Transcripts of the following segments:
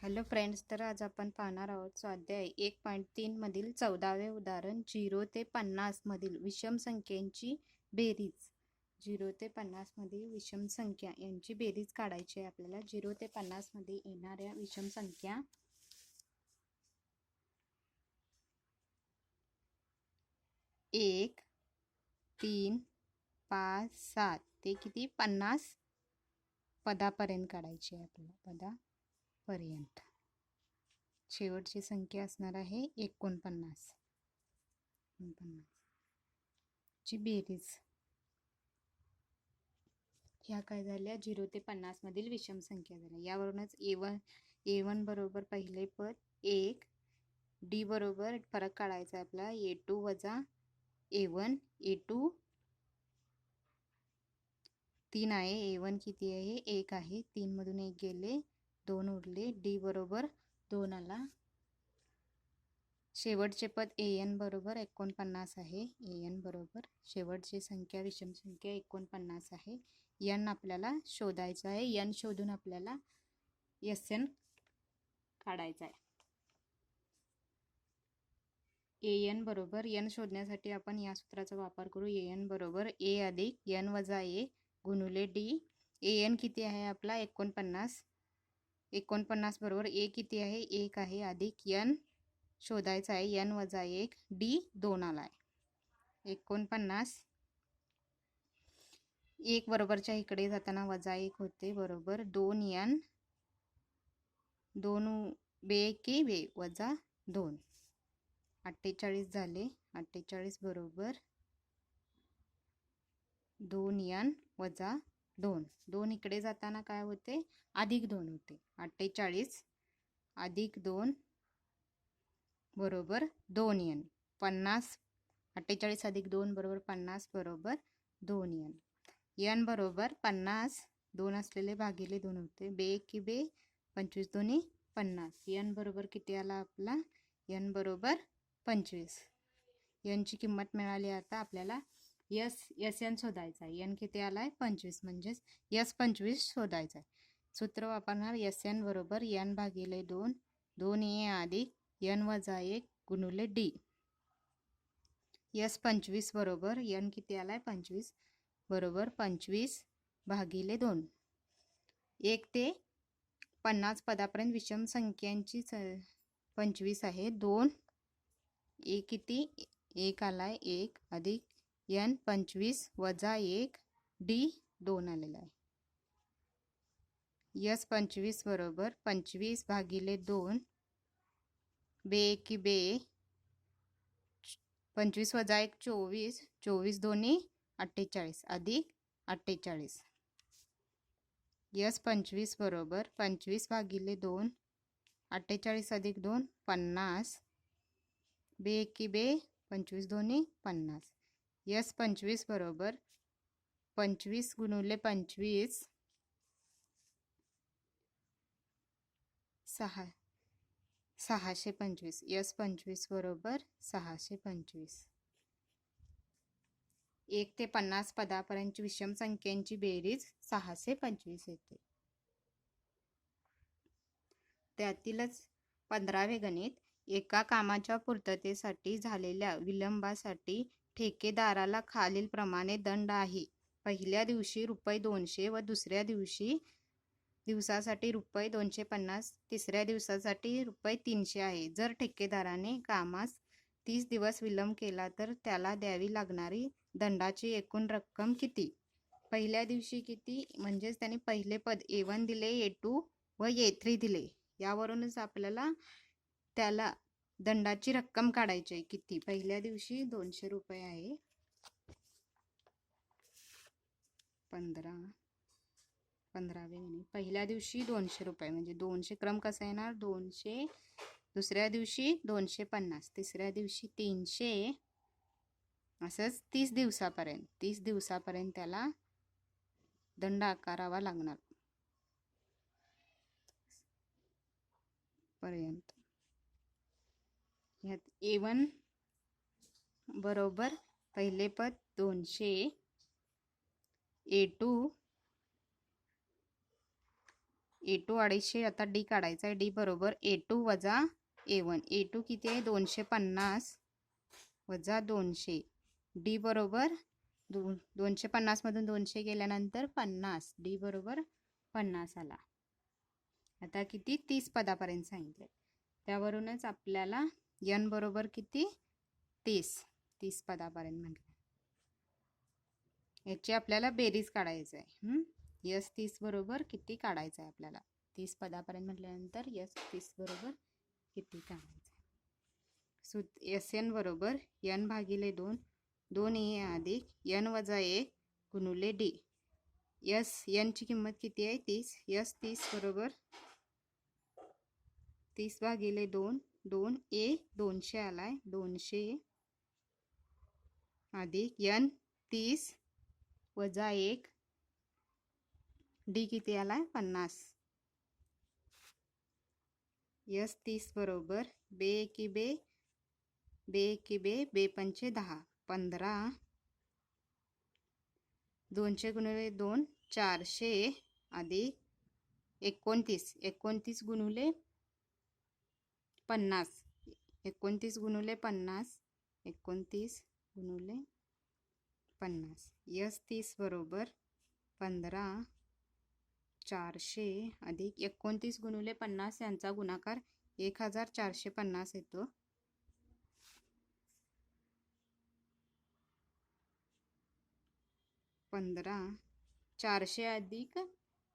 Hello friends, तर आज आपण पाहणार आहोत स्वाध्याय 1.3 मधील 14वे उदाहरण 0 ते 50 मधील विषम संख्यांची बेरीज. 0 ते 50 मधील विषम संख्या यांची बेरीज काढायची आहे आपल्याला. 0 ते 50 मध्ये येणाऱ्या विषम संख्या 1, 3, 5, 7 ते किती 50 पदापर्यंत काढायची आहे आपल्याला. पदापर्यंत शेवटची संख्या असणार आहे 49 ची बेरीज. ह्या काय झाल्या 0 ते 50 मधील विषम संख्या झाल्या. यावरूनच a1 बरोबर पहिले पद 1, d बरोबर फरक काढायचा आहे आपला a2 वजा a1. a2 3 आहे, a1 किती आहे 1 आहे, 3 मधून 1 गेले 2 उरले, d बरोबर 2 आला. शेवटचे पद an बरोबर 49 आहे. an बरोबर शेवटची संख्या विषम संख्या 49 आहे. n आपल्याला शोधायचा आहे. n शोधून आपल्याला sn काढायचा आहे. an बरोबर n शोधण्यासाठी आपण या सूत्राचा वापर करू. an बरोबर a अधिक n वजा a गुणुले d. an किती आहे आपला 49. 49 बरोबर a किती आहे 1 आहे अधिक n शोधायचा आहे n वजा 1 d 2 आला आहे. 49 1 बरोबरच्या इकडे जाताना वजा 1 होते बरोबर 2n 2 बे की बे वजा 2 48 झाले. 48 बरोबर 2n वजा 2 2 इकडे जाताना काय होते अधिक 2 होते. 48 अधिक 2 बरोबर 2n. 50 48 अधिक 2 बरोबर 50 बरोबर 2n. n बरोबर 50 2 असलेले भागिले 2 होते बे की बे 25 दोन्ही 50. n बरोबर किती आला आपला n बरोबर 25. n ची किंमत मिळाली. आता आपल्याला sn शोधायचा आहे. n किती आलाय 25 म्हणजेच s25 शोधायचा आहे. सूत्र वापरणार sn बरोबर n भागिले 2 2a अधिक n वजा 1 गुणुले d. s25 बरोबर n किती आलाय 25 बरोबर 25 भागिले 2. 1 ते 50 पदापर्यंत विषम संख्यांची 25 आहे. 2 a किती 1 आलाय 1 अधिक n 25 वजा 1 d 2 आलेला आहे. s25 बरोबर 25 भागिले 2 बे की बे 25 वजा 1 24 24 दोन्ही 48 अधिक 48. s25 बरोबर 25 भागिले 2 48 अधिक 2 50 बे की बे 25 दोन्ही 50. s25 बरोबर 25 गुणुले 25 625. s25 बरोबर 625. 1 ते 50 पदापर्यंतची विषम संख्यांची बेरीज 625 येते. त्यातीलच 15वे गणित. एका कामाच्या पूर्ततेसाठी झालेल्या विलंबासाठी ठेकेदाराला खालीलप्रमाणे दंड आहे. पहिल्या दिवशी ₹200 व दुसऱ्या दिवसासाठी ₹250, तिसऱ्या दिवसासाठी ₹300 आहे. जर ठेकेदाराने कामास 30 दिवस विलंब केला तर त्याला द्यावी लागणारी दंडाची एकूण रक्कम किती? पहिल्या दिवशी किती म्हणजेच त्यांनी पहिले पद a1 दिले, a2 व a3 दिले. यावरूनच आपल्याला त्याला दंडाची रक्कम काढायची आहे. किती? पहिल्या दिवशी ₹200 आहे. 15वे गणित. पहिल्या दिवशी ₹200 म्हणजे 200 क्रम कसा येणार 200. दुसऱ्या दिवशी 250, तिसऱ्या दिवशी 300, असंच 30 दिवसापर्यंत त्याला दंड आकारावा लागणार पर्यंत. ह्यात a1 बरोबर पहिले पद 200, a2 A2 250. आता डी काढायचा आहे. डी बरोबर A2 वजा A1. A2 किती आहे 250 वजा 200. डी बरोबर 250 मधून 200 गेल्यानंतर 50. डी बरोबर 50 आला. आता किती 30 पदापर्यंत सांगितले. त्यावरूनच आपल्याला n बरोबर किती 30 पदापर्यंत म्हटलं. याची आपल्याला बेरीज काढायचं आहे. यस 30 बरोबर किती काढायचं आहे आपल्याला 30 पदापर्यंत म्हटल्यानंतर यस 30 बरोबर किती काढायचं आहे. एस एन बरोबर n भागिले 2 2a अधिक n वजा 1 गुणुले डी. यस ची किंमत किती आहे 30. यस 30 बरोबर 30 भागिले 2 2a 200 आलाय 200 अधिक n 30 वजा 1 डी किती आलाय 50. यस 30 बरोबर बे एकी बे बे एकी बे बे पंचे 10 15 200 गुणिले 2 400 अधिक 29 29 गुणिले 50 29 गुणिले 50 29 गुणिले 50. यस 30 बरोबर 15 400 अधिक 29 गुणिले 50 यांचा गुणाकार 1450 येतो. पंधरा 400 अधिक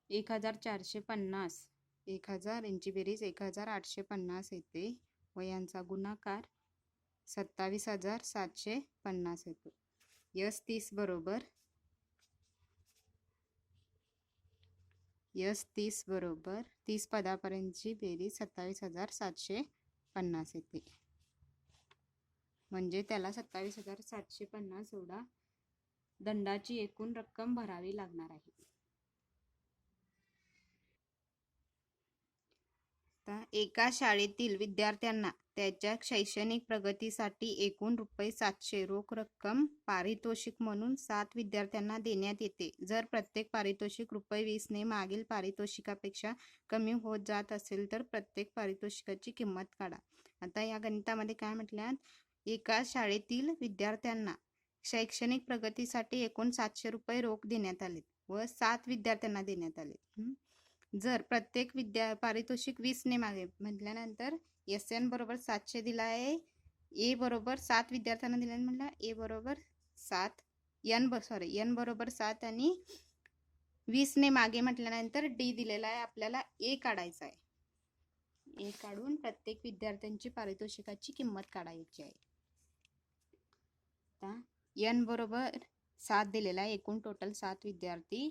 1450 1000 यांची बेरीज 1850 येते व यांचा गुणाकार 27750 येतो. यस 30 बरोबर यस 30 बरोबर 30 पदापर्यंतची बेरीज 27750 येते. म्हणजे त्याला 27750 एवढा दंडाची एकूण रक्कम भरावी लागणार आहे. एका शाळेतील विद्यार्थ्यांना त्याच्या शैक्षणिक प्रगतीसाठी एकूण ₹700 रोख रक्कम पारितोषिक म्हणून 7 विद्यार्थ्यांना देण्यात येते. जर प्रत्येक पारितोषिक ₹20 ने मागील पारितोषिकापेक्षा कमी होत जात असेल तर प्रत्येक पारितोषिकाची किंमत काढा. आता या गणितामध्ये काय म्हटल्यात, एका शाळेतील विद्यार्थ्यांना शैक्षणिक प्रगतीसाठी एकूण ₹700 रोख देण्यात आले व 7 विद्यार्थ्यांना देण्यात आले. जर प्रत्येक पारितोषिक 20 ने मागे म्हटल्यानंतर एस एन बरोबर 700 दिला आहे. ए बरोबर 7 विद्यार्थ्यांना दिल्याने म्हटलं ए बरोबर 7 एन बरोबर 7 आणि 20 ने मागे म्हटल्यानंतर डी दिलेला आहे. आपल्याला ए काढायचा आहे. ए काढून प्रत्येक विद्यार्थ्यांची पारितोषिकाची किंमत काढायची आहे. आता एन बरोबर 7 दिलेला आहे. एकूण टोटल 7 विद्यार्थी.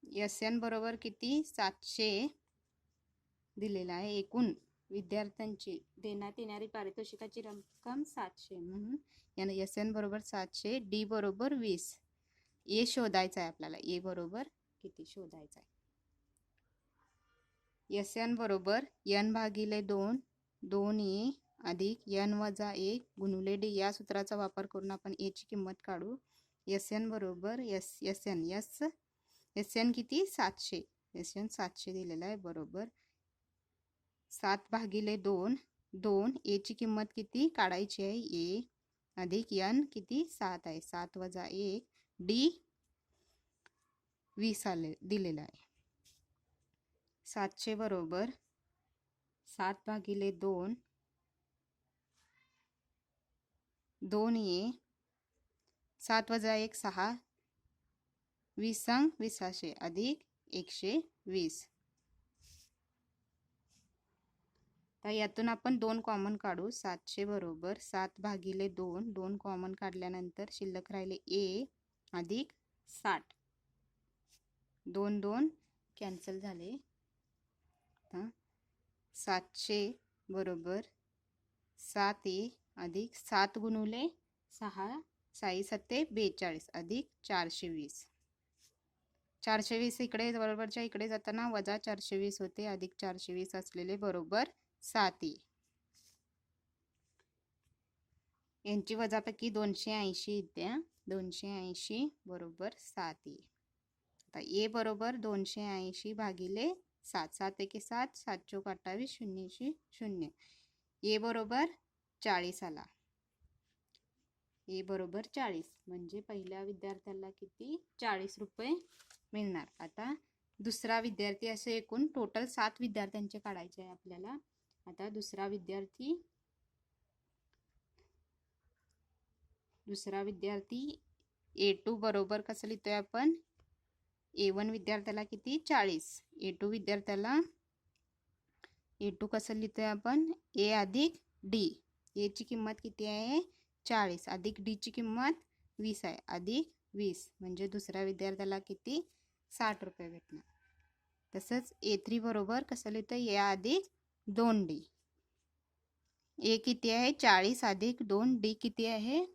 एस एन बरोबर किती 700 दिलेला आहे. एकूण विद्यार्थ्यांची देण्यात येणारी पारितोषिकाची रक्कम 700 म्हणून एस एन बरोबर 700. डी बरोबर 20. ए शोधायचा आहे आपल्याला. ए बरोबर किती शोधायचा आहे. एस एन बरोबर n भागिले 2 2a अधिक n वजा 1 गुणिले डी. या सूत्राचा वापर करून आपण ए ची किंमत काढू. एस एन बरोबर एस एन किती 700. एस एन 700 दिलेला आहे. बरोबर 7 भागिले 2 2 ए ची किंमत किती काढायची आहे. ए अधिक n किती 7 आहे. 7 वजा 1 डी 20 आले दिलेला आहे. 700 बरोबर 7 भागिले 2 2a 7 वजा 1 6 20 संग 20 अधिक 120. तर यातून आपण 2 कॉमन काढू. 700 बरोबर 7 भागिले 2 2 कॉमन काढल्यानंतर शिल्लक राहिले ए अधिक 60. 2 2 कॅन्सल झाले. 700 बरोबर 7a अधिक 7 गुणिले 6 6 7 42 अधिक 420. 420 इकडे बरोबरच्या इकडे जाताना वजा 420 होते. अधिक 420 असलेले बरोबर 7a. यांची वजापैकी 280 येत्या. 280 बरोबर 7a. आता ए बरोबर 280 भागिले 7. 7 एके 7, 7 चौक 28, 0 0. ए बरोबर 40 आला. ए बरोबर 40 म्हणजे पहिल्या विद्यार्थ्याला किती 40 रुपये मिळणार. आता दुसरा विद्यार्थी, असे एकूण टोटल 7 विद्यार्थ्यांचे काढायचे आहे आपल्याला. आता दुसरा विद्यार्थी A2 बरोबर कसं लिहितोय आपण, A1 विद्यार्थ्याला किती 40, A2 विद्यार्थ्याला A2 कसं लिहितोय आपण A अधिक D. A ची किंमत किती आहे 40 अधिक D ची किंमत 20 आहे, अधिक 20 म्हणजे दुसऱ्या विद्यार्थ्याला किती 60 रुपये भेटणार. तसंच A3 बरोबर कसं लिहितोय A अधिक 2D. A किती आहे 40 अधिक 2, D किती आहे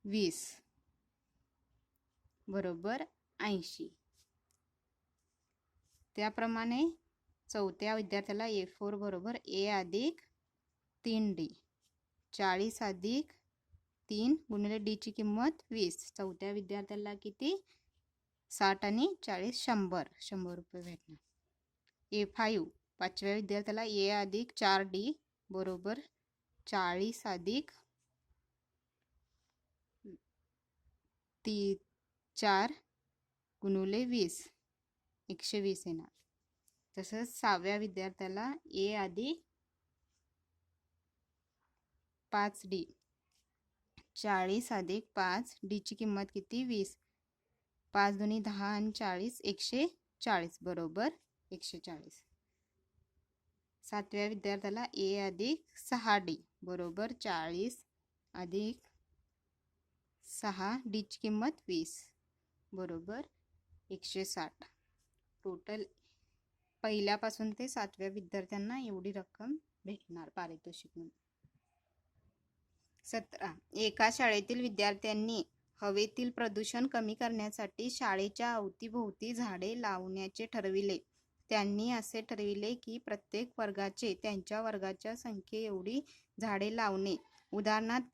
20 बरोबर 80. त्याप्रमाणे चौथ्या विद्यार्थ्याला A4 बरोबर A अधिक 3D. 40 अधिक 3 गुणिले D ची किंमत 20. चौथ्या विद्यार्थ्याला किती 60 आणि 40 100 रुपये भेटणार. A5 पाचव्या विद्यार्थ्याला A अधिक 4D बरोबर 40 अधिक 4 गुणिले 20 120 येणार. तसंच 6व्या विद्यार्थ्याला A अधिक 5D 40 अधिक 5 D ची किंमत किती 20. 5 दुनी 10 आणि 40 140 बरोबर 140. 7व्या विद्यार्थ्याला A अधिक 6D बरोबर 40 अधिक 6 D ची किंमत 20 बरोबर 160. टोटल पहिल्यापासून ते 7व्या विद्यार्थ्यांना एवढी रक्कम भेटणार पारितोषिक म्हणून. 17. एका शाळेतील विद्यार्थ्यांनी हवेतील प्रदूषण कमी करण्यासाठी शाळेच्या अवतीभोवती झाडे लावण्याचे ठरविले. त्यांनी असे ठरविले की प्रत्येक वर्गाचे त्यांच्या वर्गाच्या संख्ये एवढी झाडे लावणे. उदाहरणार्थ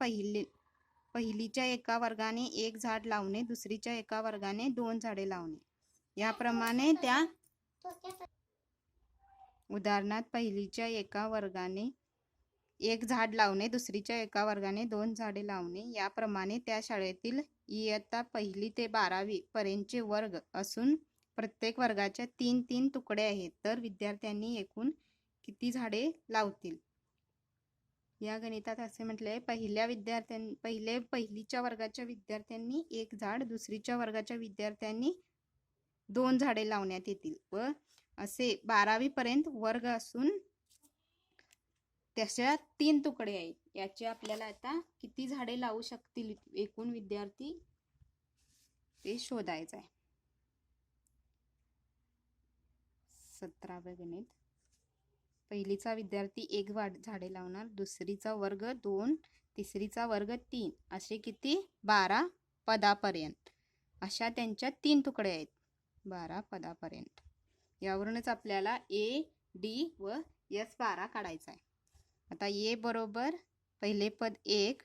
पहिलीच्या एका वर्गाने 1 झाड लावणे, दुसरीच्या एका वर्गाने 2 झाडे लावणे. याप्रमाणे उदाहरणार्थ पहिलीच्या एका वर्गाने 1 झाड लावणे, दुसरीच्या एका वर्गाने 2 झाडे लावणे. याप्रमाणे त्या शाळेतील इयत्ता 1ली ते 12वी पर्यंतचे वर्ग असून प्रत्येक वर्गाच्या 3 तुकडे आहेत. तर विद्यार्थ्यांनी एकूण किती झाडे लावतील. या गणितात असे म्हटले आहे, पहिलीच्या वर्गाच्या विद्यार्थ्यांनी 1 झाड, दुसरीच्या वर्गाच्या विद्यार्थ्यांनी 2 झाडे लावण्यात येतील व असे 12वी पर्यंत वर्ग असून त्याच्या 3 तुकडे आहेत. याचे आपल्याला आता किती झाडे लावू शकतील एकूण विद्यार्थी ते शोधायचं आहे. 17वे गणित. पहिलीचा विद्यार्थी 1 झाडे लावणार, दुसरीचा वर्ग 2, तिसरीचा वर्ग 3, असे किती 12 पदापर्यंत. अशा त्यांच्या 3 तुकडे आहेत 12 पदापर्यंत. यावरूनच आपल्याला A, D व S12 काढायचा आहे. आता A बरोबर पहिले पद 1,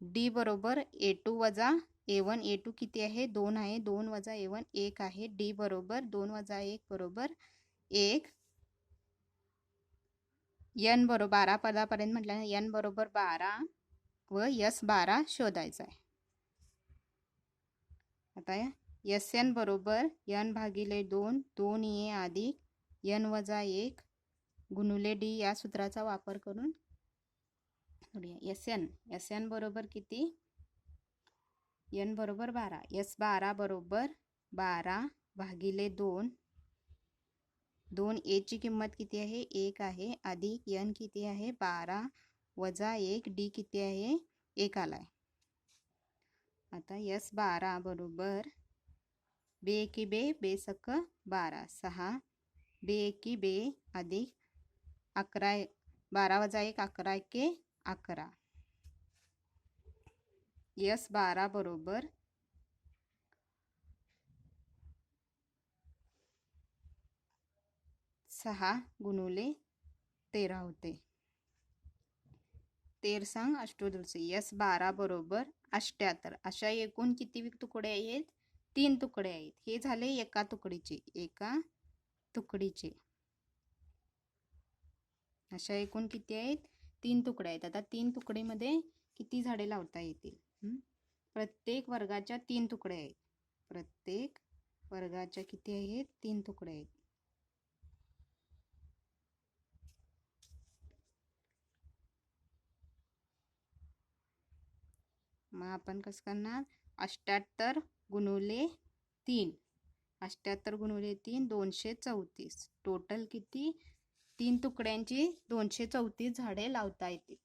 D बरोबर A2 वजा A1. A2 किती आहे 2 आहे, 2 वजा A1 1 आहे. D बरोबर 2 वजा 1 बरोबर 1. N बरोबर 12 पदापर्यंत म्हटल्याने N बरोबर 12 व S12 शोधायचा आहे. आता Sn बरोबर N भागिले 2, 2A अधिक N वजा 1 गुणिले D या सूत्राचा वापर करून Sn बरोबर किती N बरोबर 12. S12 बरोबर 12 भागिले 2. 2A ची किंमत किती आहे 1 आहे, अधिक N किती आहे 12 वजा 1 D किती आहे 1 आलाय. आता S12 बरोबर 2 एकी 2 2 सक 12 6 2 एकी 2 अधिक 11 12 वजा 1 11 एके 11. S12 बरोबर 6 गुणिले 13 होते. 13 सांग अष्टोदुलसे. S12 बरोबर 78. अशा एकूण किती तुकडे आहेत 3 तुकडे आहेत. हे झाले एका तुकडीचे. अशा एकूण किती आहेत? 3 तुकडे आहेत. आता 3 तुकडेमध्ये किती झाडे लावता येतील? प्रत्येक वर्गाच्या 3 तुकडे आहेत. प्रत्येक वर्गाच्या किती आहेत? 3 तुकडे आहेत. मग आपण कसं करणार? 78 गुणुले 3. 78 गुणुले 3 234. टोटल किती? 3 तुकड्यांची 234 झाडे लावता येतील.